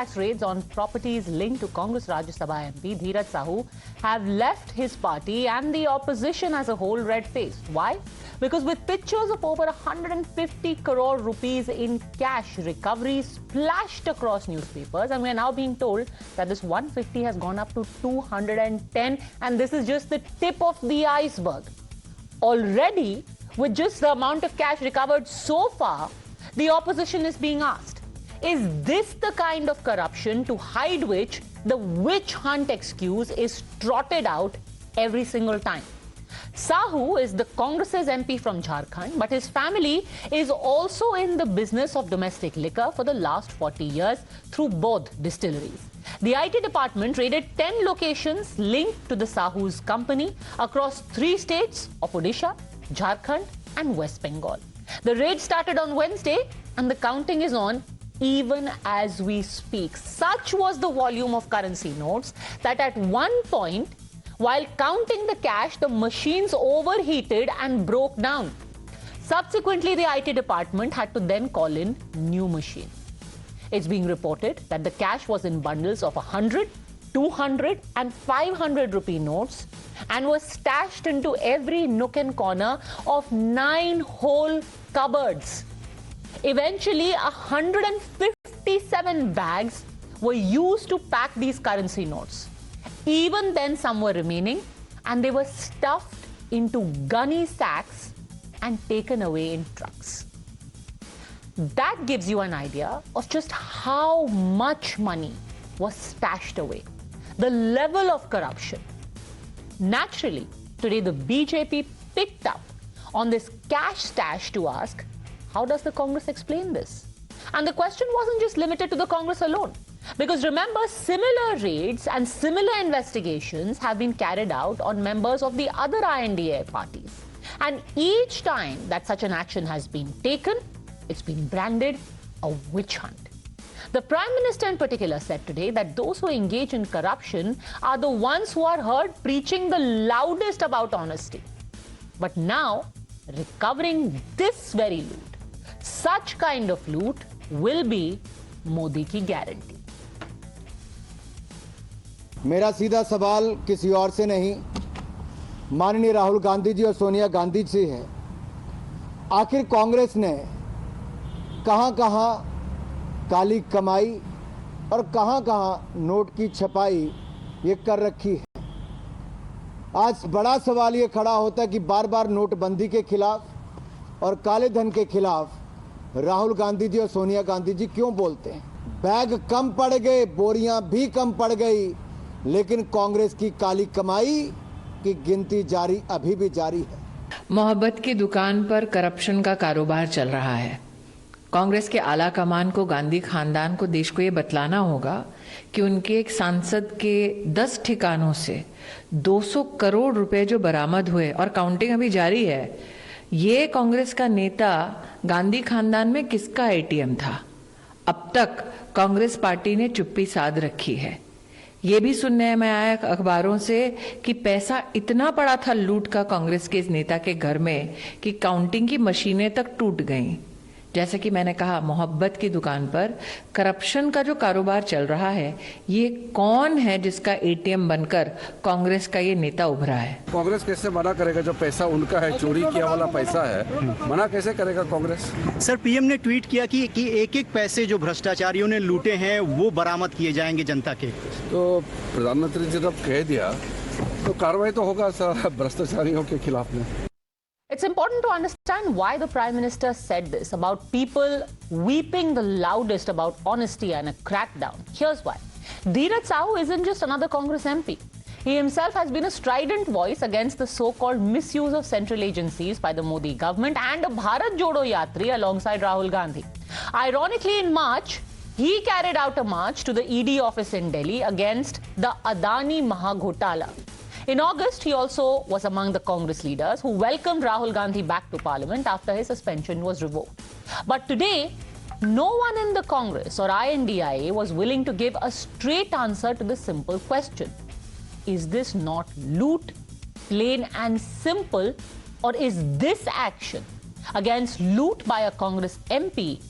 tax raids on properties linked to Congress Rajya Sabha MP Dheeraj Sahu have left his party and the opposition as a whole red-faced. Why? Because with pictures of over 150 crore rupees in cash recovery splashed across newspapers, and we are now being told that this 150 has gone up to 210, and this is just the tip of the iceberg. Already, with just the amount of cash recovered so far, the opposition is being asked, is this the kind of corruption to hide which the witch hunt excuse is trotted out every single time? Sahu is the Congress's MP from Jharkhand, but his family is also in the business of domestic liquor for the last 40 years through both distilleries. The IT department raided 10 locations linked to the Sahu's company across 3 states of Odisha, Jharkhand and West Bengal. The raid started on Wednesday and the counting is on even as we speak. Such was the volume of currency notes that at one point, while counting the cash, the machines overheated and broke down. Subsequently, the IT department had to then call in new machines. It's being reported that the cash was in bundles of 100, 200 and 500 rupee notes and was stashed into every nook and corner of 9 whole cupboards. Eventually, 157 bags were used to pack these currency notes. Even then, some were remaining and they were stuffed into gunny sacks and taken away in trucks. That gives you an idea of just how much money was stashed away, the level of corruption. Naturally, today the BJP picked up on this cash stash to ask, how does the Congress explain this? And the question wasn't just limited to the Congress alone. Because remember, similar raids and similar investigations have been carried out on members of the other INDA parties. And each time that such an action has been taken, it's been branded a witch hunt. The Prime Minister in particular said today that those who engage in corruption are the ones who are heard preaching the loudest about honesty. But now, recovering this very loot, such kind of loot will be Modi ki guarantee. मेरा सीधा सवाल किसी और से नहीं, माननीय राहुल गांधी जी और सोनिया गांधी जी है। आखिर कांग्रेस ने कहां-कहां काली कमाई और कहां-कहां नोट की छपाई ये कर रखी है। आज बड़ा सवाल ये खड़ा होता है कि बार-बार नोटबंदी के खिलाफ और काले धन के खिलाफ राहुल गांधी जी और सोनिया गांधी जी क्यों बोलते हैं? बैग कम पड़ गए, बोरियां भी कम पड़ गई, लेकिन कांग्रेस की काली कमाई की गिनती जारी अभी भी जारी है। मोहब्बत की दुकान पर करप्शन का कारोबार चल रहा है। कांग्रेस के आला कमान को, गांधी खानदान को, देश को ये बतलाना होगा कि उनके एक सांसद के 10 ठिकानों से 200 करोड़ रुपए जो बरामद हुए और काउंटिंग अभी जारी है, ये कांग्रेस का नेता गांधी खानदान में किसका एटीएम था? अब तक कांग्रेस पार्टी ने चुप्पी साध रखी है। ये भी सुनने में आया अखबारों से कि पैसा इतना पड़ा था लूट का कांग्रेस के इस नेता के घर में कि काउंटिंग की मशीनें तक टूट गईं। जैसे कि मैंने कहा, मोहब्बत की दुकान पर करप्शन का जो कारोबार चल रहा है, ये कौन है जिसका एटीएम बनकर कांग्रेस का ये नेता उभरा है? कांग्रेस कैसे मना करेगा? जो पैसा उनका है, चोरी किया वाला पैसा है, मना कैसे करेगा कांग्रेस? सर, पीएम ने ट्वीट किया कि एक-एक पैसे जो भ्रष्टाचारियों ने लूटे हैं वो बरामद किए जाएंगे जनता के। तो प्रधानमंत्री जी जब कह दिया तो कार्रवाई तो होगा सर भ्रष्टाचारियों के खिलाफ में। It's important to understand why the Prime Minister said this about people weeping the loudest about honesty and a crackdown. Here's why. Dheeraj Sahu isn't just another Congress MP. He himself has been a strident voice against the so-called misuse of central agencies by the Modi government and a Bharat Jodo Yatri alongside Rahul Gandhi. Ironically, in March, he carried out a march to the ED office in Delhi against the Adani Mahagotala. In August, he also was among the Congress leaders who welcomed Rahul Gandhi back to Parliament after his suspension was revoked. But today, no one in the Congress or INDIA was willing to give a straight answer to the simple question. Is this not loot, plain and simple, or is this action against loot by a Congress MP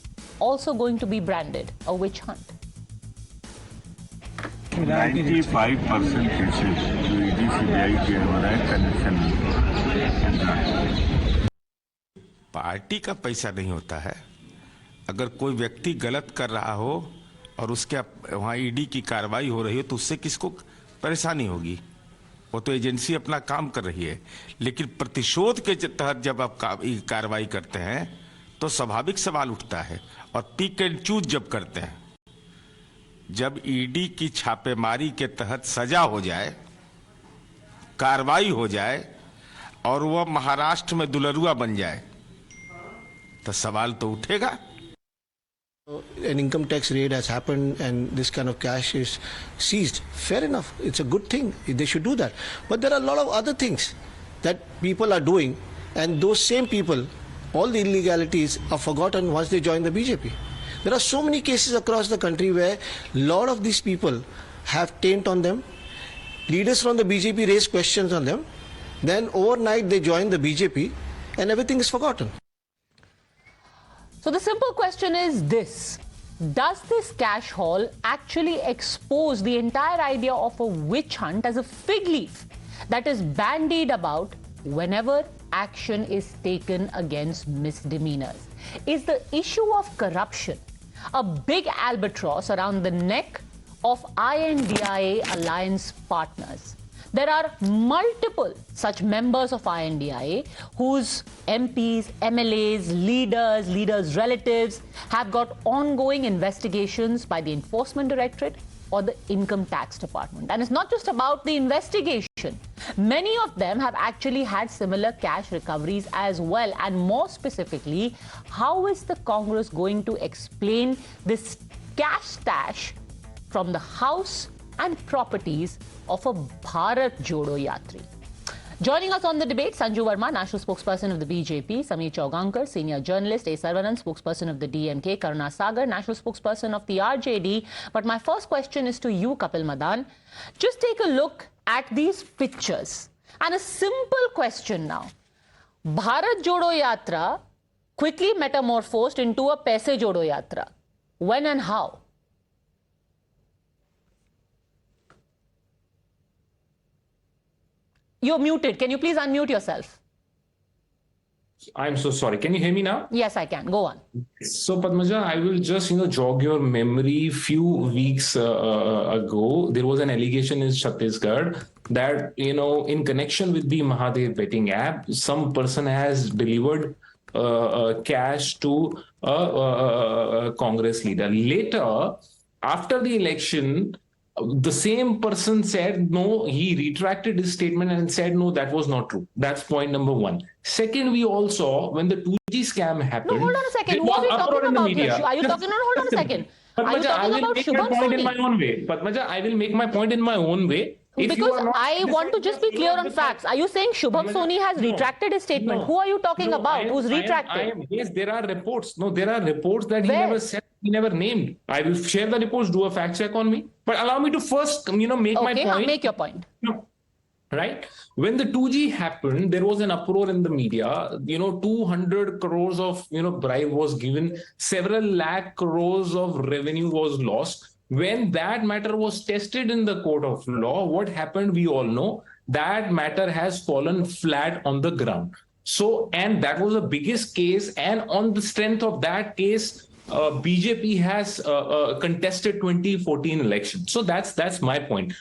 also going to be branded a witch hunt? 95% cases जो ED CBI के हो रहे हैं connection party का पैसा नहीं होता है। अगर कोई व्यक्ति गलत कर रहा हो और उसके वहाँ ईडी की कार्रवाई हो रही हो तो उससे किसको परेशानी होगी? वो तो एजेंसी अपना काम कर रही है। लेकिन प्रतिशोध के तहत जब आप कार्रवाई करते हैं तो स्वाभाविक सवाल उठता है। और पिक एंड चूज जब करते हैं, जब ईडी की छापेमारी के तहत सजा हो जाए, कार्रवाई हो जाए और वह महाराष्ट्र में दुलरुआ बन जाए तो सवाल तो उठेगा। An income tax raid has happened and this kind of cash is seized. Fair enough. It's a good thing. They should do that. But there are a lot of other things that people are doing, and those same people, all the illegalities are forgotten once they join the BJP. There are so many cases across the country where a lot of these people have taint on them. Leaders from the BJP raise questions on them. Then overnight they join the BJP and everything is forgotten. So the simple question is this: does this cash haul actually expose the entire idea of a witch hunt as a fig leaf that is bandied about whenever action is taken against misdemeanors? Is the issue of corruption a big albatross around the neck of INDIA alliance partners? There are multiple such members of INDIA whose MPs, MLAs, leaders' relatives have got ongoing investigations by the Enforcement Directorate or the Income Tax Department. And it's not just about the investigation. Many of them have actually had similar cash recoveries as well. And more specifically, how is the Congress going to explain this cash stash from the house and properties of a Bharat Jodo Yatri? Joining us on the debate, Sanju Verma, National Spokesperson of the BJP, Sameer Chaugankar, Senior Journalist, A. Saravanan, Spokesperson of the DMK, Karuna Sagar, National Spokesperson of the RJD. But my first question is to you, Kapil Madan. Just take a look at these pictures. And a simple question now. Bharat Jodo Yatra quickly metamorphosed into a Paise Jodo Yatra. When and how? You're muted. Can you please unmute yourself? I'm so sorry. Can you hear me now? Yes, I can. Go on. So, Padmaja, I will just, jog your memory. Few weeks ago, there was an allegation in Chhattisgarh that, in connection with the Mahadev betting app, some person has delivered cash to a Congress leader. Later, after the election, the same person said no, he retracted his statement and said no, that was not true. That's point number one. Second, we all saw when the 2G scam happened. No, hold on a second. Who are we talking about here? Are you talking? No, hold on a second. Are you talking about Shubham Soni? Padmaja, I will make my point in my own way. Because I want to just be clear on facts. Are you saying Shubham Soni has retracted his statement? Who are you talking about? Who's retracted? Yes, there are reports. No, there are reports that he never said, he never named. I will share the reports, do a fact check on me. But allow me to first, make my point. Okay, make your point. No. Right? When the 2G happened, there was an uproar in the media. 200 crores of, bribe was given. Several lakh crores of revenue was lost. When that matter was tested in the court of law, what happened, we all know. That matter has fallen flat on the ground. So, and that was the biggest case. And on the strength of that case, BJP has contested 2014 election. So that's my point.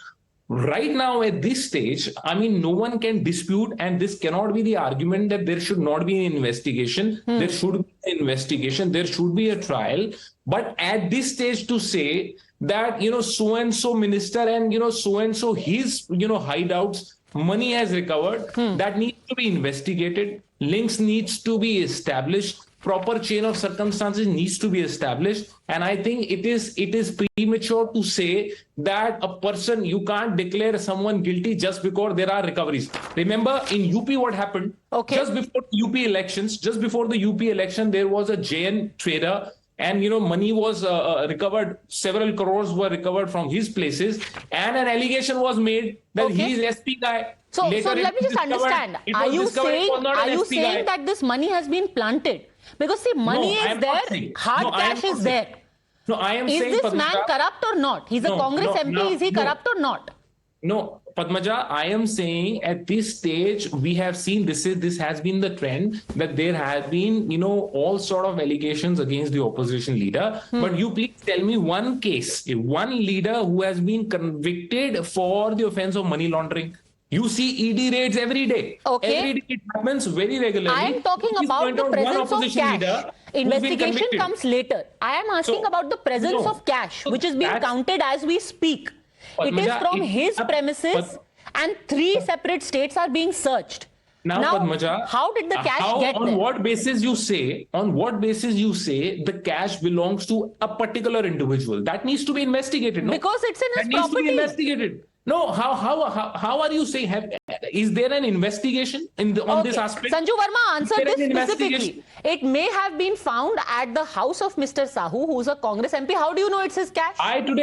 Right now, at this stage, no one can dispute, and this cannot be the argument that there should not be an investigation. There should be an investigation. There should be a trial. But at this stage, to say that, so-and-so minister and, so-and-so his, hideouts, money has recovered, that needs to be investigated. Links needs to be established. Proper chain of circumstances needs to be established. And I think it is premature to say that a person, you can't declare someone guilty just because there are recoveries. Remember in UP what happened? Okay. Just before the UP election, there was a JN trader and, money was recovered. Several crores were recovered from his places. And an allegation was made that he is SP guy. So let me just understand. Are you saying that this money has been planted? Because see, money is there, hard cash is there. No, I am Is saying this Padmaja, man corrupt or not? He's a No, Congress no, MP. no, Is he no. corrupt or not? No, Padmaja, I am saying at this stage we have seen this has been the trend that there have been all sort of allegations against the opposition leader. But you please tell me one case, one leader who has been convicted for the offense of money laundering. You see ED raids every day. Okay. Every day it happens very regularly. I am talking Please about point the out one presence of opposition cash. leader who's been Investigation convicted. comes later. I am asking So, about the presence no. of cash, So which is being that's- counted as we speak. It is Padmaja, from his premises, and 3 separate states are being searched. Now, Padmaja, how did the cash get on there? what basis you say the cash belongs to a particular individual? That needs to be investigated. No? Because it's in his that needs to be property. investigated. No, how are you saying? Is there an investigation on this aspect? Sanju Verma answered Is this there an specifically. investigation? It may have been found at the house of Mr. Sahu, who's a Congress MP. How do you know it's his cash? I don't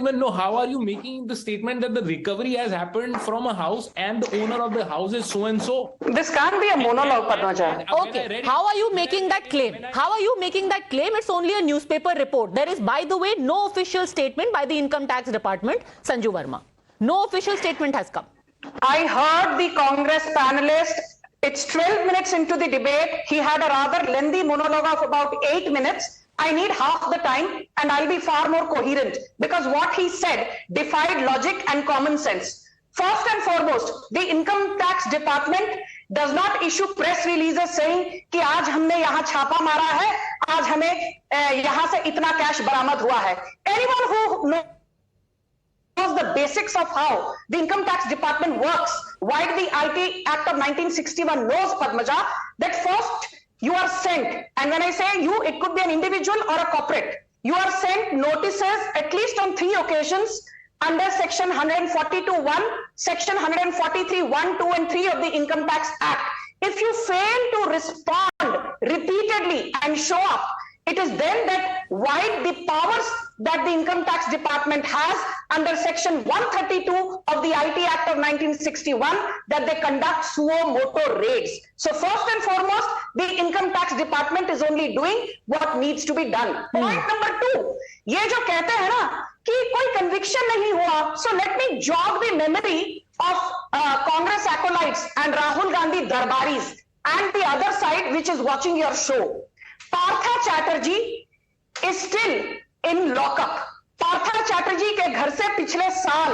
even know. How are you making the statement that the recovery has happened from a house and the owner of the house is so and so? This can't be a monologue, Padmaja. Okay, how are you making that claim? How are you making that claim? It's only a newspaper report. There is, by the way, no official statement by the Income Tax Department, Sanju Verma. No official statement has come. I heard the Congress panelist. It's 12 minutes into the debate. He had a rather lengthy monologue of about 8 minutes. I need half the time and I'll be far more coherent because what he said defied logic and common sense. First and foremost, the Income Tax Department does not issue press releases saying कि आज हमने यहाँ छापा मारा है, आज हमें यहाँ से इतना कैश बरामद हुआ है. Anyone who knows the basics of how the Income Tax Department works, why the IT Act of 1961 knows, Padmaja, that first you are sent, and when I say you, it could be an individual or a corporate. You are sent notices at least on 3 occasions under section 142(1), section 143(1), 2 and 3 of the Income Tax Act. If you fail to respond repeatedly and show up, it is then that why the powers that the Income Tax Department has under section 132 of the IT Act of 1961 that they conduct suo moto raids. So first and foremost, the Income Tax Department is only doing what needs to be done. Point number 2, ये जो कहते हैं ना कि कोई conviction नहीं हुआ, so let me jog the memory of Congress acolytes and Rahul Gandhi darbaris and the other side which is watching your show. Partha Chatterjee is still in lockup. Partha Chatterjee के घर से पिछले साल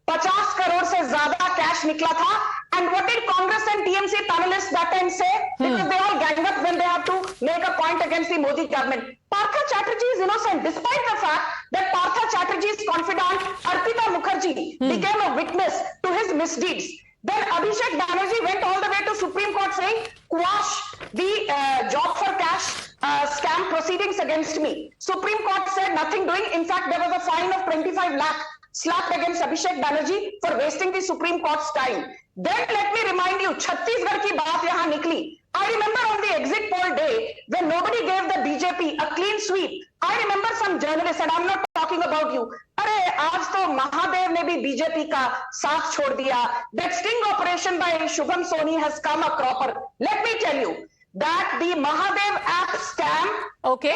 50 करोड़ से ज्यादा कैश निकला था. And what did Congress and TMC panelists that time say? Because they all gang up when they have to make a point against the Modi government. Partha Chatterjee is innocent, despite the fact that Partha Chatterjee's confidant Arpita Mukherjee became a witness to his misdeeds. Then Abhishek Banerjee went all the way to Supreme Court saying, quash the job for cash scam proceedings against me. Supreme Court said nothing doing. In fact, there was a fine of 25 lakh slapped against Abhishek Banerjee for wasting the Supreme Court's time. Then let me remind you, Chhattisgarh ki baat yahan nikli. I remember on the exit poll day, when nobody gave the BJP a clean sweep, I remember some journalists, and I'm not talking about you, अरे आज तो महादेव ने भी BJP का साथ छोड़ दिया. That sting operation by Shubham Soni has come a cropper. Let me tell you that the Mahadev app scam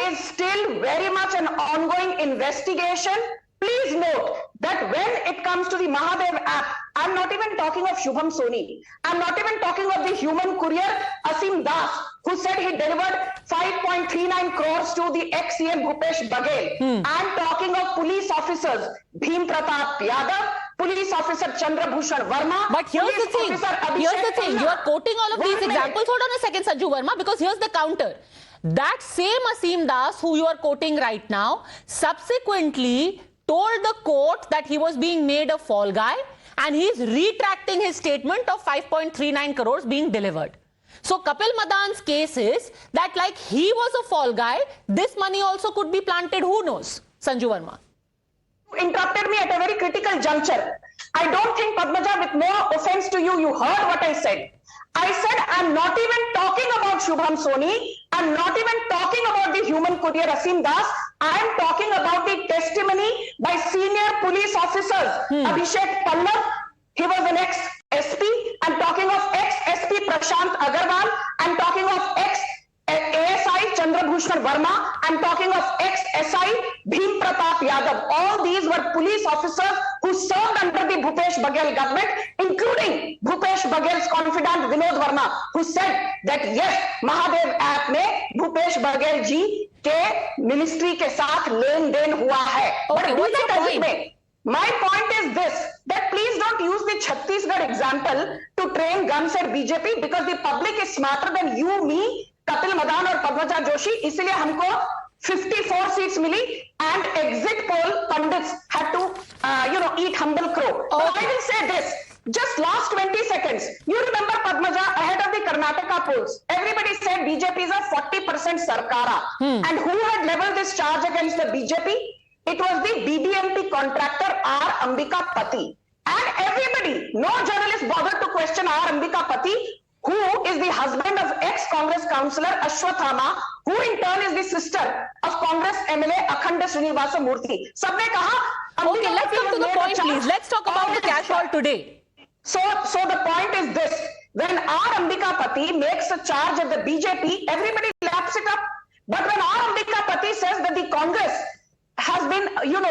is still very much an ongoing investigation. Please note that when it comes to the Mahadev app, I'm not even talking of Shubham Soni. I'm not even talking of the human courier Asim Das, who said he delivered 5.39 crores to the ex-CM Bhupesh Baghel. I'm talking of police officers Bhim Pratap Yadav, police officer Chandrabhushan Verma. But here's the thing. You are quoting all of these examples. Hold on a second, Sanju Verma, because here's the counter. That same Asim Das, who you are quoting right now, subsequently told the court that he was being made a fall guy, and he's retracting his statement of 5.39 crores being delivered. So Kapil Madan's case is that like he was a fall guy, this money also could be planted, who knows? Sanju Verma. You interrupted me at a very critical juncture. I don't think, Padmaja, with no offense to you, you heard what I said. I said I'm not even talking about Shubham Soni. I'm not even talking about the human courier Asim Das. I'm talking about the testimony by senior police officers. Abhishek Pallav, he was an ex-SP. I'm talking of ex-SP Prashant Agarwal. I'm talking of ex-ASI Chandrabhushan Verma. I'm talking of all these were police officers who served under the Bhupesh Baghel government, including Bhupesh Baghel's confidant Vinod Verma, who said that yes, Mahadev app में Bhupesh Baghel जी के ministry के साथ लेन then हुआ है. Okay, what's your point? My point is this, that please don't use the Chhattisgarh example to train guns at BJP, because the public is smarter than you, me, Kapil Madan और Padmaja Joshi. इसलिए हमको 54 seats milli and exit poll pundits had to eat humble crow. But I will say this, just last 20 seconds, you remember Padmaja, ahead of the Karnataka polls, everybody said BJP is a 40% Sarkara. And who had leveled this charge against the BJP? It was the BBMP contractor R. Ambika Pati. And everybody, no journalist bothered to question R. Ambika Pati, who is the husband of ex-Congress councillor Ashwathama, who in turn is the sister of Congress MLA Akhanda Srinivasa Murthy. Sabne kaha, Okay, let's come to the point, please. Let's talk about the cash haul today. So the point is this, when R. Ambika Pati makes a charge at the BJP, everybody laps it up. But when R. Ambika Pati says that the Congress has been,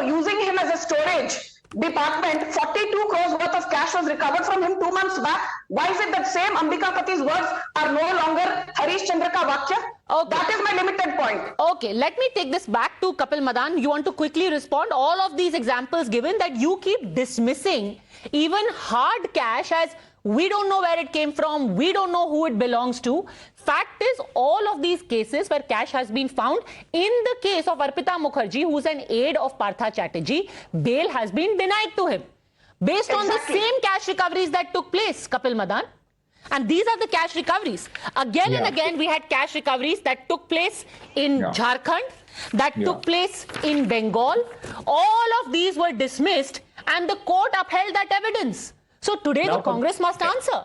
using him as a storage department, 42 crores worth of cash was recovered from him 2 months back. Why is it that same Ambika Pati's words are no longer Harish Chandra ka vakya? Okay. That is my limited point. Okay, let me take this back to Kapil Madan. You want to quickly respond? All of these examples given that you keep dismissing even hard cash as we don't know where it came from, we don't know who it belongs to. Fact is, all of these cases where cash has been found, in the case of Arpita Mukherjee, who's an aide of Partha Chatterjee, bail has been denied to him based on the same cash recoveries that took place, Kapil Madan. And these are the cash recoveries. Again and again, we had cash recoveries that took place in Jharkhand, that took place in Bengal. All of these were dismissed and the court upheld that evidence. So today the Congress must answer.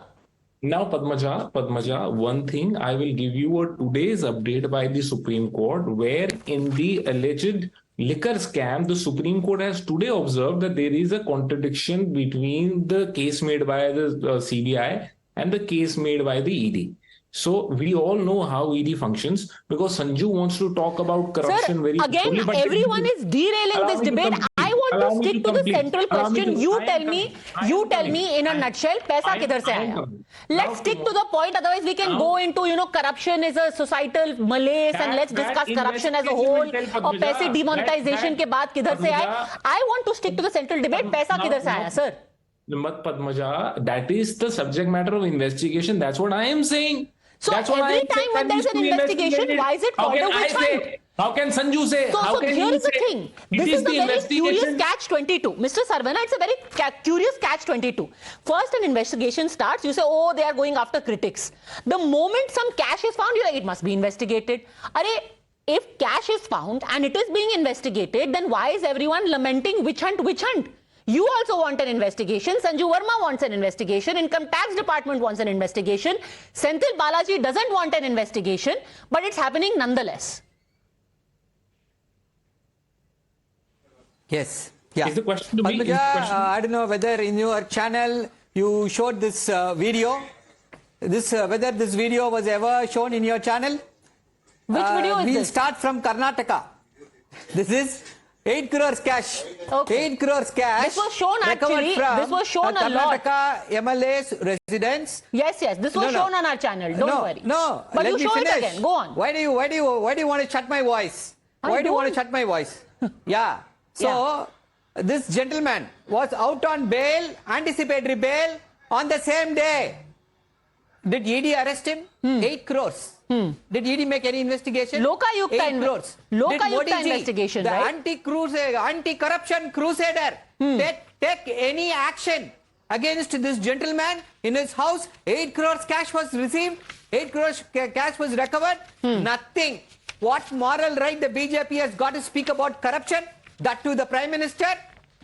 Now, Padmaja, one thing, I will give you a today's update by the Supreme Court, where in the alleged liquor scam, the Supreme Court has today observed that there is a contradiction between the case made by the CBI and the case made by the ED. So we all know how ED functions, because Sanju wants to talk about corruption very again, slowly, everyone is derailing this debate. I want to stick to the central question. You tell me in a nutshell, paisa kidhar se aaya? Let's stick to the point, otherwise we can go into, corruption is a societal malaise and let's discuss corruption as a whole, or paise demonetization ke baad kidhar se aaye. I want to stick to the central debate, paisa kidhar se aaya, sir? Padmaja, that is the subject matter of investigation. That's what I am saying. So every time when there's an investigation, why is it called a witch hunt? How can Sanju say? So here is the thing. This is a very curious catch-22. Mr. Sarvana, it's a very curious catch-22. First an investigation starts, you say, oh, they are going after critics. The moment some cash is found, you're like, it must be investigated. If cash is found and it is being investigated, then why is everyone lamenting witch hunt, witch hunt? You also want an investigation. Sanju Verma wants an investigation. Income Tax Department wants an investigation. Senthil Balaji doesn't want an investigation, but it's happening nonetheless. Yes. Yeah. Is the question to me? Padmaja, I don't know whether in your channel you showed this video. Whether this video was ever shown in your channel? Which video is this? We'll start from Karnataka. This is 8 crores cash. Okay. 8 crores cash. This was shown actually. This was shown a lot. Karnataka MLA's residence. Yes. This was shown on our channel. Don't worry. No. But you let me show finish. it again. Go on. Why do you want to shut my voice? Why do you want to shut my voice? Yeah. So this gentleman was out on bail, anticipatory bail, on the same day. Did ED arrest him? 8 crores. Did ED make any investigation? Lokayukta 8 crores. Lokayukta investigation, the right? anti-corruption crusader, take any action against this gentleman in his house? 8 crores cash was received. 8 crores cash was recovered. Nothing. What moral right the BJP has got to speak about corruption? That to the Prime Minister.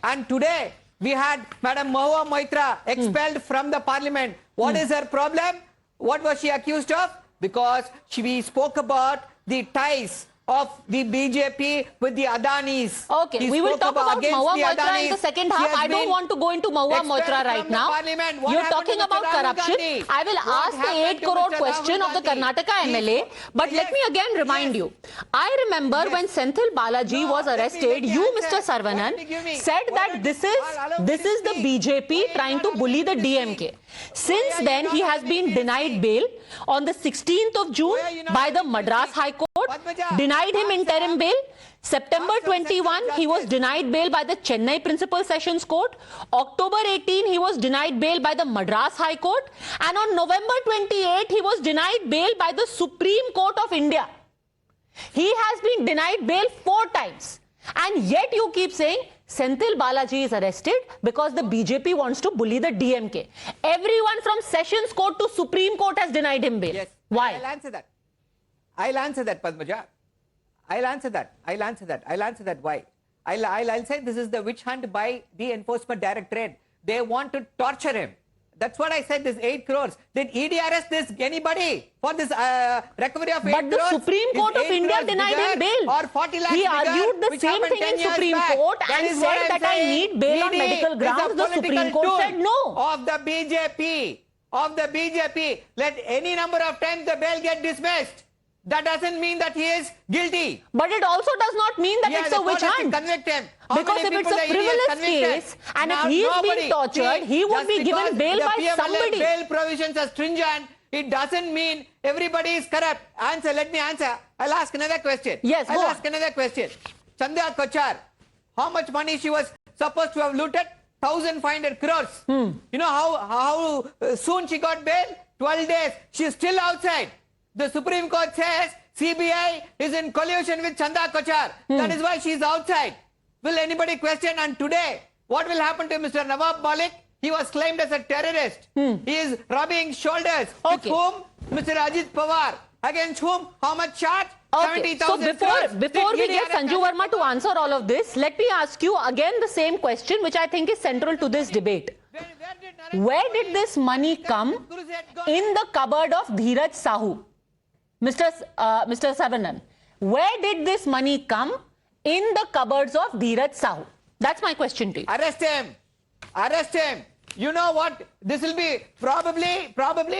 And today we had Madam Mahua Moitra expelled from the parliament. What is her problem? What was she accused of? Because we spoke about the ties of the BJP with the Adanis. Okay, He we will spoke talk about against Mahua the Moitra in the Adanis. second He half. has I don't been want to go into Mahua expelled Moitra right from the now. parliament. What You're happened talking to Mr. about Rahul corruption. Gandhi? I will What ask the happened 8 to crore Mr. question Rahul of the Gandhi? Karnataka MLA. But let Yes. me again remind you. I remember when Senthil Balaji was arrested, you, Mr. Saravanan, said that this is the BJP trying to bully the DMK. Since then, he has been denied bail on the 16th of June by the Madras High Court, denied him interim bail. September 21, he was denied bail by the Chennai Principal Sessions Court. October 18, he was denied bail by the Madras High Court. And on November 28, he was denied bail by the Supreme Court of India. He has been denied bail 4 times. And yet you keep saying Senthil Balaji is arrested because the BJP wants to bully the DMK. Everyone from Sessions Court to Supreme Court has denied him bail. Yes. Why? I'll answer that. I'll answer that, Padmaja. I'll answer that. Why? I'll say this is the witch hunt by the Enforcement Directorate. They want to torture him. That's what I said, this 8 crores. Did ED arrest anybody for this recovery of 8 crores? But the Supreme Court of India denied him bail. Or 40 lakhs He argued the same thing in Supreme Court and said that I need bail on medical grounds. The Supreme Court said no. Of the BJP. Let any number of times the bail get dismissed. That doesn't mean that he is guilty. But it also does not mean that it's a witch hunt. Convict him. Because if it's a frivolous case and if he is being tortured, he would be given bail by somebody. Bail provisions are stringent. It doesn't mean everybody is corrupt. Let me answer. I'll ask another question. Yes, go on. Another question. Chandra Kochar, how much money she was supposed to have looted? 1,500 crores. You know how soon she got bail? 12 days. She is still outside. The Supreme Court says CBI is in collusion with Chanda Kochar. That is why she is outside. Will anybody question? And today, what will happen to Mr. Nawab Malik? He was claimed as a terrorist. He is rubbing shoulders. Okay. With whom? Mr. Ajit Pawar. Against whom? How much charge? Okay. So 70,000 before we get Sanju Verma to answer all of this, let me ask you again the same question, which I think is central to this debate. Where did this money come in the cupboard of Dheeraj Sahu? Mr. Saravanan, where did this money come in the cupboards of Dheeraj Sahu? That's my question to you. Arrest him. You know what? This will be probably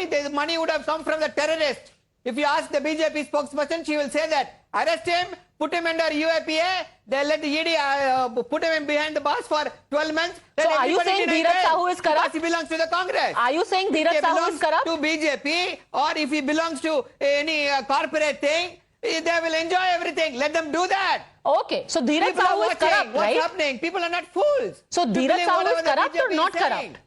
the money would have come from the terrorist. If you ask the BJP spokesperson, she will say that. Arrest him, put him under UAPA, they let the ED put him behind the bars for 12 months. So are you saying Dheeraj Sahu is corrupt? Because he belongs to the Congress. Are you saying Dheeraj Sahu is corrupt? To BJP, or if he belongs to any corporate thing, they will enjoy everything. Let them do that. Okay, so Dheeraj Sahu is corrupt, right? What's happening? People are not fools. So Dheeraj Sahu is corrupt or not corrupt?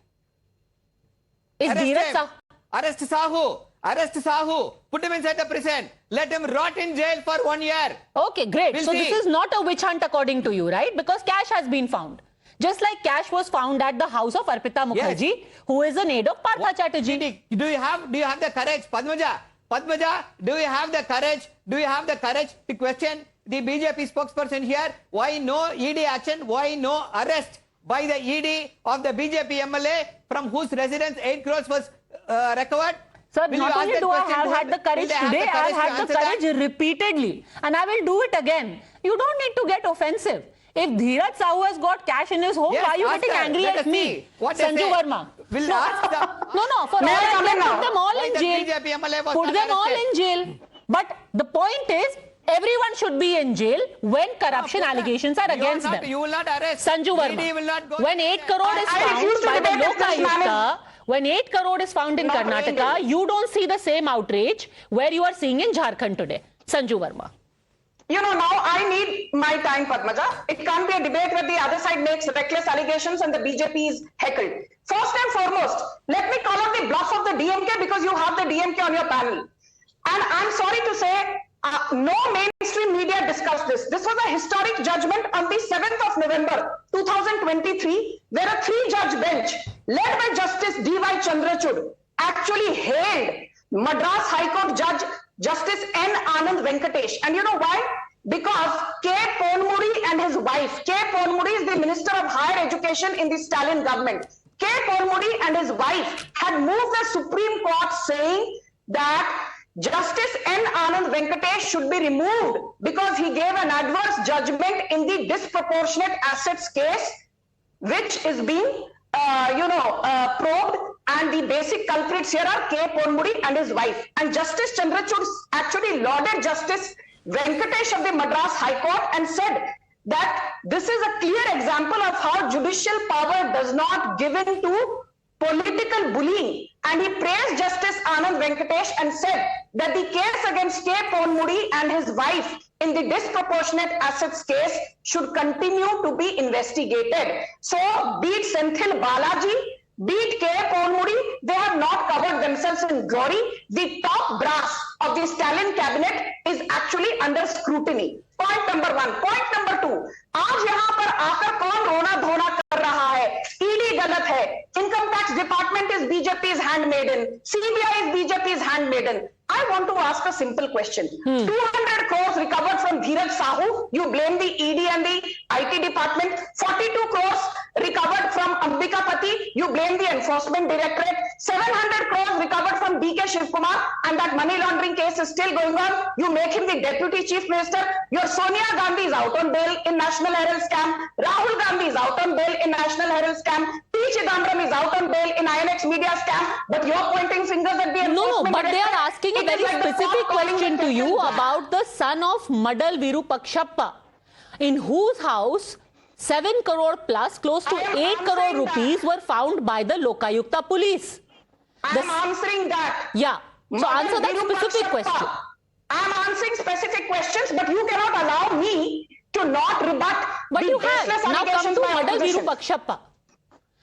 Is Dheeraj Sahu? Arrest Sahu. Put him inside the prison. Let him rot in jail for 1 year. Okay, great. We'll so see. this is not a witch hunt according to you, right? Because cash has been found. Just like cash was found at the house of Arpita Mukherjee, who is an aide of Partha Chatterjee. Do you have the courage, Padmaja, do you have the courage to question the BJP spokesperson here? Why no ED action? Why no arrest by the ED of the BJP MLA from whose residence 8 crores was recovered? Sir, not only do I have had the courage today, I have had the courage repeatedly. And I will do it again. You don't need to get offensive. If Dheeraj Sahu has got cash in his home, why are you getting angry at me? Sanju Verma. No, for all I can put them all in jail. Put them all in jail. But the point is, everyone should be in jail when corruption allegations are against them. You will not arrest. Sanju Verma. When 8 crore is found by the Lokayukta, when 8 crore is found in Karnataka, you don't see the same outrage where you are seeing in Jharkhand today. Sanju Verma. You know, now I need my time, Padmaja. It can't be a debate where the other side makes reckless allegations and the BJP is heckled. First and foremost, let me call out the bluff of the DMK because you have the DMK on your panel. And I'm sorry to say, no mainstream media discussed this. This was a historic judgment on the 7th of November, 2023, where a 3-judge bench led by Justice D.Y. Chandrachud actually hailed Madras High Court Judge Justice N. Anand Venkatesh. And you know why? Because K. Ponmudi and his wife, K. Ponmudi is the Minister of Higher Education in the Stalin government. K. Ponmudi and his wife had moved the Supreme Court saying that Justice N. Anand Venkatesh should be removed because he gave an adverse judgment in the disproportionate assets case, which is being, probed, and the basic culprits here are K. Ponmudi and his wife. And Justice Chandrachud actually lauded Justice Venkatesh of the Madras High Court and said that this is a clear example of how judicial power does not give in to political bullying. And he praised Justice Anand Venkatesh and said that the case against K. Ponmudi and his wife in the disproportionate assets case should continue to be investigated. So, be it Senthil Balaji, be it K. Ponmudi, they have not covered themselves in glory. The top brass of the Stalin cabinet is actually under scrutiny. Point number one. Point number two. आज यहाँ पर आकर कौन रोना धोना कर रहा है? ईडी गलत है. Income tax department is BJP's handmaiden. CBI is BJP's handmaiden. I want to ask a simple question. 200 crores recovered from Dheeraj Sahu. You blame the ED and the IT department. 42 crores recovered from Ambika Pati. You blame the enforcement directorate. 700 crores recovered from DK Shivkumar, and that money laundering case is still going on. You make him the deputy chief minister. Your Sonia Gandhi is out on bail in National Herald scam. Rahul Gandhi is out on bail in National Herald scam. P. Chidambaram is out on bail in INX media scam. But you're pointing fingers at the enforcement but they directorate. are asking a It is very like the specific court calling question to the you defense about the son of Madal Virupakshappa, in whose house 7 crore plus, close to 8 crore rupees were found by the Lokayukta police. I am answering that. Yeah. So Madal answer that specific Virupakshappa. question. I am answering specific questions, but you cannot allow me to not rebut But the you have. baseless Now come allegations to by Madal opposition. Virupakshappa.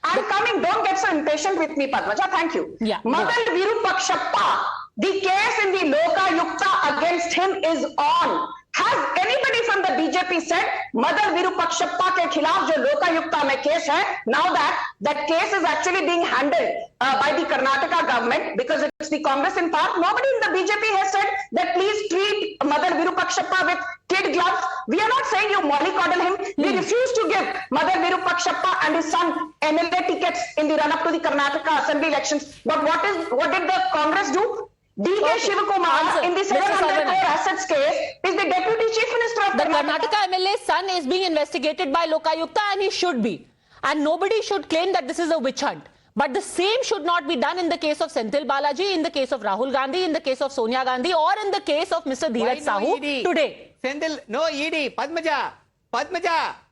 I'm coming. Don't get so impatient with me, Padmaja. Thank you. Yeah, go Madal Virupakshappa, the case in the Lokayukta against him is on. Has anybody from the BJP said Madal Virupakshappa ke khilaf jo Lokayukta mein case hai, now that case is actually being handled by the Karnataka government because it's the Congress in power? Nobody in the BJP has said that please treat Madal Virupakshappa with kid gloves. We are not saying you mollycoddle him. We refuse to give Madal Virupakshappa and his son MLA tickets in the run-up to the Karnataka assembly elections. But what did the Congress do? DK Shivkumar in the 700 crore assets case is the deputy chief minister of The Karnataka. Karnataka MLA's son is being investigated by Lokayukta, and he should be. And nobody should claim that this is a witch hunt. But the same should not be done in the case of Senthil Balaji, in the case of Rahul Gandhi, in the case of Sonia Gandhi, or in the case of Mr. Dheeraj Sahu today. Senthil, no ED. Padmaja,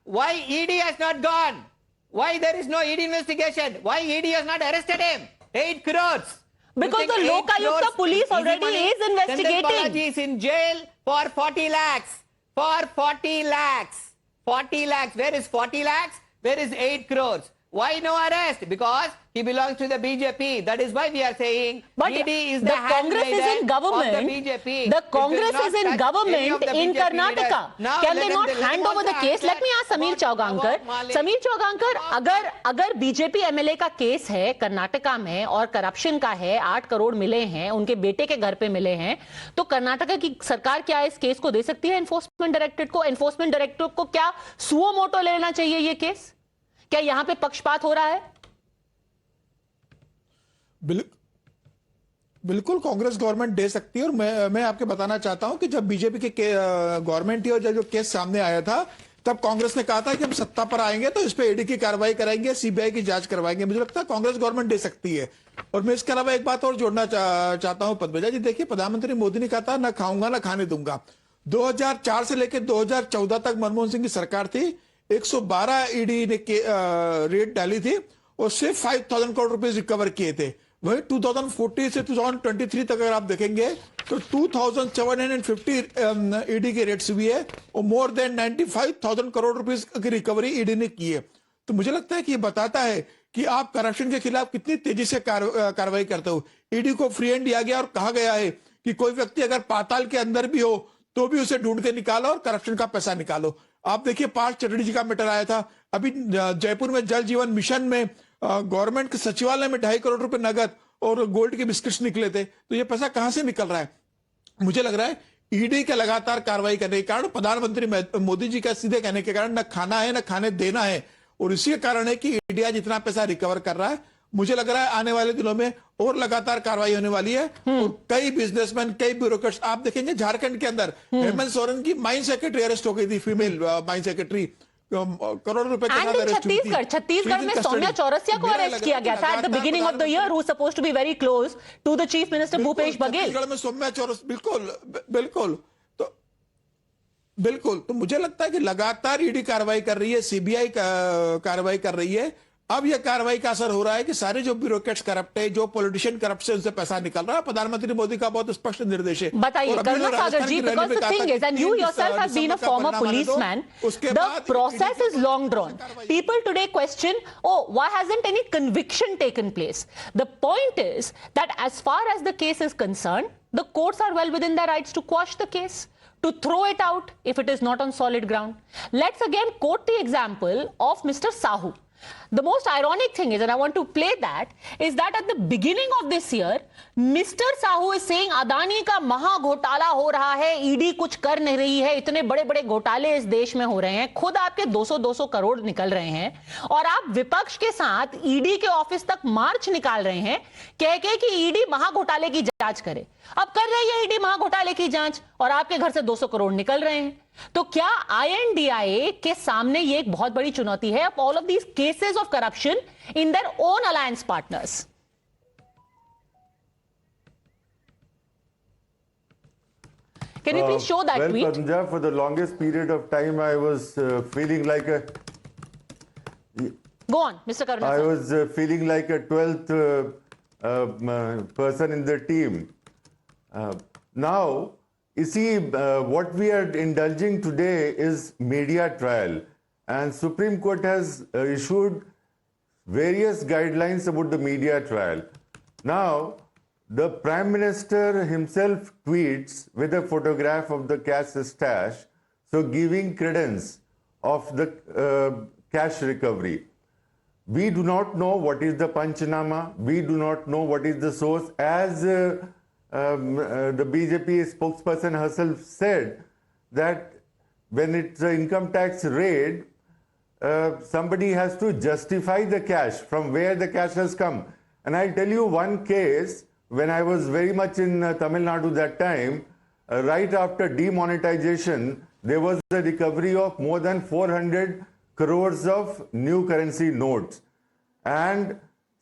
why ED has not gone? Why there is no ED investigation? Why ED has not arrested him? 8 crores. Because the Lokayukta police already is investigating. Senthil Balaji is in jail for 40 lakhs. For 40 lakhs. 40 lakhs. Where is 40 lakhs? Where is 8 crores? Why no arrest? Because he belongs to the BJP. That is why we are saying But ED is the Congress is in government. of the BJP. The It will Congress not is in touch government any of the in BJP Karnataka. leaders. Now Can let they them- not let hand them over the also case? Let me ask Sameer Chowgankar. Sameer Chowgankar, अगर BJP MLA का case है कर्नाटका में और corruption का है, 8 करोड़ मिले हैं, उनके बेटे के घर पे मिले हैं, तो कर्नाटका की सरकार क्या इस केस को दे सकती है एनफोर्समेंट डायरेक्टरेट को? एनफोर्समेंट डायरेक्टरेट को क्या सुओ मोटो लेना चाहिए ये केस? क्या यहां पे पक्षपात हो रहा है? बिल्कुल कांग्रेस गवर्नमेंट दे सकती है। और मैं आपके बताना चाहता हूं कि जब बीजेपी के गवर्नमेंट थी और जब जो केस सामने आया था, तब कांग्रेस ने कहा था कि हम सत्ता पर आएंगे तो इस पे ईडी की कार्रवाई कराएंगे, सीबीआई की जांच करवाएंगे। मुझे लगता है कांग्रेस गवर्नमेंट दे सकती है। और मैं इसके अलावा एक बात और जोड़ना चाहता हूं पद्मजा जी। देखिए, प्रधानमंत्री मोदी ने कहा था ना खाऊंगा ना खाने दूंगा। 2004 से लेकर 2014 तक मनमोहन सिंह की सरकार थी, 112 ईडी ने रेड डाली थी और सिर्फ 5,000 करोड़ रुपए रिकवर किए थे। वही 2014 से 2023 तक अगर आप देखेंगे तो 2,750 ईडी के रेट्स हुई है और मोर देन 95,000 करोड़ रुपीस की रिकवरी ईडी ने की है। तो मुझे लगता है कि ये बताता है कि आप करप्शन के खिलाफ कितनी तेजी से कार्रवाई करते हो। ईडी को फ्री हैंड दिया गया और कहा गया है कि कोई व्यक्ति अगर पाताल के अंदर भी हो तो भी उसे ढूंढ के निकालो और करप्शन का पैसा निकालो। आप देखिए, पार्थ चटर्जी जी का मैटर आया था, अभी जयपुर में जल जीवन मिशन में गवर्नमेंट के सचिवालय में 2.5 करोड़ रुपए नगद और गोल्ड के बिस्किट्स निकले थे। तो ये पैसा कहां से निकल रहा है? मुझे लग रहा है ईडी के लगातार कार्रवाई करने के कारण, प्रधानमंत्री मोदी जी का सीधे कहने के कारण, न खाना है न खाने देना है। और इसी कारण है कि ईडी आज इतना पैसा रिकवर कर रहा है मुझे लग रहा है आने वाले दिनों में और लगातार कार्रवाई होने वाली है और कई बिजनेसमैन, कई ब्यूरोक्रेट्स, आप देखेंगे झारखंड के अंदर हेमंत सोरेन की माइन सेक्रेटरी अरेस्ट हो गई थी, फीमेल माइन सेक्रेटरी, करोड़ों रुपए के साथ अरेस्ट हुई थी। छत्तीसगढ़ में सौम्या चौरसिया को अरेस्ट किया गया था at the beginning of the year, who supposed to be very close to the chief minister Bhupesh Baghel. Chhattisgarh में सौम्या चौरस, बिल्कुल बिल्कुल। तो मुझे लगता है कि लगातार ईडी कार्रवाई कर रही है, सीबीआई कार्रवाई कर रही है। अब यह कार्रवाई का असर हो रहा है कि सारे जो ब्यूरोक्रेट्स करप्ट है, जो पॉलिटिशियन करप्ट से उनसे पैसा निकल रहा है। प्रधानमंत्री मोदी का बहुत स्पष्ट निर्देश है। बताइए करुणा सागर जी, because the thing is, and you yourself have been a former policeman, the process is long drawn. People today question, oh, why hasn't any conviction taken place? The point is that as far as the case is concerned, the courts are well within their rights to quash the case, to throw it out if it is not on solid ground. Let's again quote the example of Mr. Sahu. The most ironic thing is, and I want to play that, is that at the beginning of this year, Mr. Sahu is saying Adani का महा घोटाला हो रहा है, ED कुछ कर नहीं रही है, इतने बड़े बड़े घोटाले इस देश में हो रहे हैं, खुद आपके 200-200 करोड़ निकल रहे हैं और आप विपक्ष के साथ ईडी के ऑफिस तक मार्च निकाल रहे हैं कह के कि ईडी महा घोटाले की जांच करे। अब कर रही है ईडी महा घोटाले की जांच और आपके घर से 200 करोड़ निकल रहे हैं। तो क्या INDIA के सामने ये एक बहुत बड़ी चुनौती है, all of these cases of corruption in their own alliance partners? Can you please show that tweet? Well, Punjab, for the longest period of time, I was feeling like a. Go on, Mr. Karuna. I was feeling like a 12th person in the team. Now, you see, what we are indulging today is media trial, and Supreme Court has issued various guidelines about the media trial. Now, the Prime Minister himself tweets with a photograph of the cash stash, so giving credence of the cash recovery. We do not know what is the Panchnama. We do not know what is the source. As the BJP spokesperson herself said, that when it's an income tax raid, somebody has to justify the cash, from where the cash has come. And I'll tell you one case. When I was very much in Tamil Nadu that time, right after demonetization, there was a recovery of more than 400 crores of new currency notes. And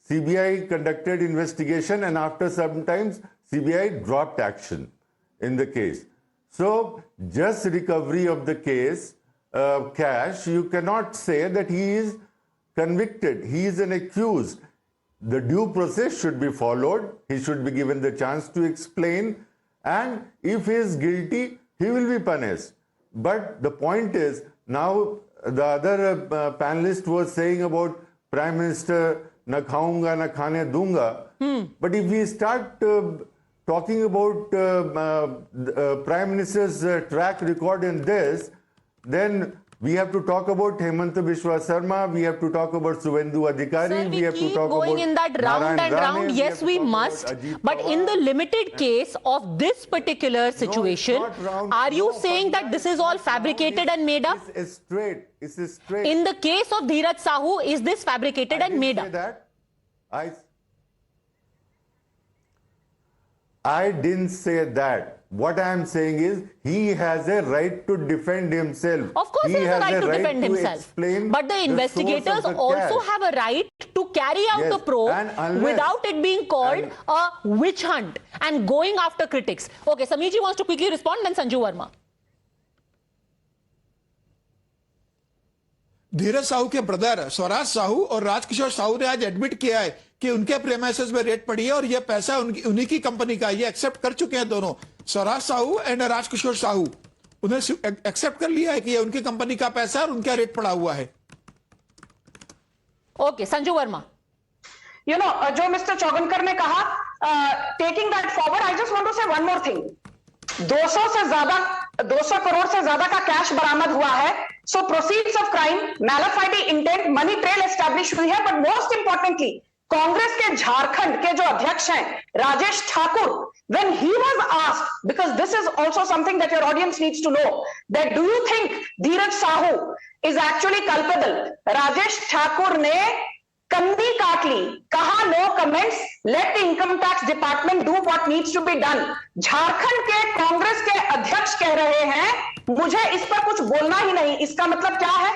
CBI conducted investigation, and after some times, CBI dropped action in the case. So, just recovery of the case, cash, you cannot say that he is convicted. He is an accused. The due process should be followed. He should be given the chance to explain. And if he is guilty, he will be punished. But the point is, now the other panelist was saying about Prime Minister, na khaunga, na khane dunga. But if we start talking about Prime Minister's track record in this, then we have to talk about Hemanta Biswa Sarma, we have to talk about Suvendu Adhikari, Sir, we have to talk about going in that round Narayan and Rane, round. Yes, we must. But in the limited case of this particular situation, are you saying that this is all fabricated and made up? It's straight. It's straight. In the case of Dheeraj Sahu, is this fabricated and made up? I didn't say that. What I am saying is he has a right to defend himself. Of course, he has a right to defend himself. But the investigators also have a right to carry out the probe without it being called a witch hunt and going after critics. Okay, Sameerji wants to quickly respond, then Sanju Verma. धीरज साहू के brother Swaraj Sahu और राजकिशोर साहू ने आज admit किया है कि उनके premises में red पड़ी है और यह पैसा उन्हीं की कंपनी का, ये एक्सेप्ट कर चुके हैं दोनों, स्वराज साहू एंड राजकिशोर साहू। उन्हें एक्सेप्ट कर लिया है कि ये उनकी कंपनी का पैसा और उनका रेट पड़ा हुआ है। Okay, Sanju Verma. You know, जो मिस्टर चौगनकर ने कहा, taking that forward, I just want to say one more thing. 200 crore से ज्यादा का कैश बरामद हुआ है। So proceeds of crime, mala fide intent, money trail establish हुई है। बट मोस्ट इंपॉर्टेंटली, कांग्रेस के झारखंड के जो अध्यक्ष हैं Rajesh Thakur, when he was asked, because this is also something that your audience needs to know, that do you think Dheeraj Sahu is actually culpable? Rajesh Thakur ने कंदी काट ली, कहा no comments, let the income tax department do what needs to be done. Jharkhand के कांग्रेस के अध्यक्ष कह रहे हैं मुझे इस पर कुछ बोलना ही नहीं। इसका मतलब क्या है?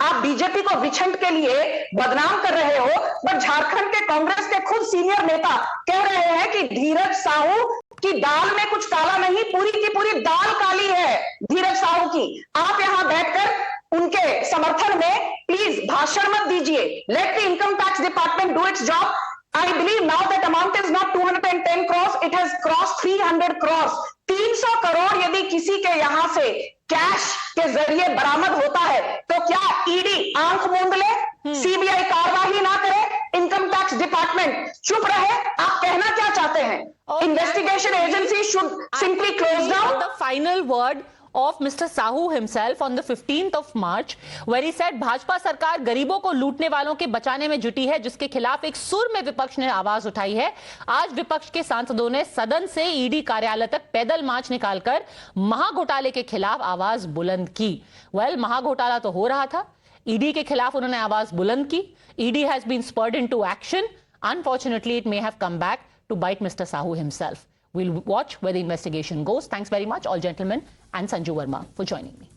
आप बीजेपी को विछंड के लिए बदनाम कर रहे हो, बट झारखंड के कांग्रेस के खुद सीनियर नेता कह रहे हैं कि धीरज साहू की दाल में कुछ काला नहीं, पूरी की पूरी दाल काली है धीरज साहू की। आप यहां बैठकर उनके समर्थन में प्लीज भाषण मत दीजिए। Late the income tax department do it's job. I believe now that amount is not 210 crores, it has crossed 300 crores. 300 crore यदि किसी के यहां से कैश के जरिए बरामद होता है तो क्या ईडी आंख मूंद ले, सीबीआई कार्रवाई ना करे, इनकम टैक्स डिपार्टमेंट चुप रहे? आप कहना क्या चाहते हैं? Investigation agency should simply close down. The final word of Mr. Sahu himself on the 15th of March, where he said Bhajpa सरकार गरीबों को लूटने वालों के बचाने में जुटी है, जिसके खिलाफ एक सुर में विपक्ष ने आवाज उठाई है। आज विपक्ष के सांसदों ने सदन से ईडी कार्यालय तक पैदल मार्च निकालकर महाघोटाले के खिलाफ आवाज बुलंद की। महाघोटाला तो हो रहा था, ईडी के खिलाफ उन्होंने आवाज बुलंद की। ED has been spurred into action. Unfortunately, it may have come back to bite Mr. Sahu himself. We'll watch where the investigation goes. Thanks very much, all gentlemen, and Sanju Verma for joining me.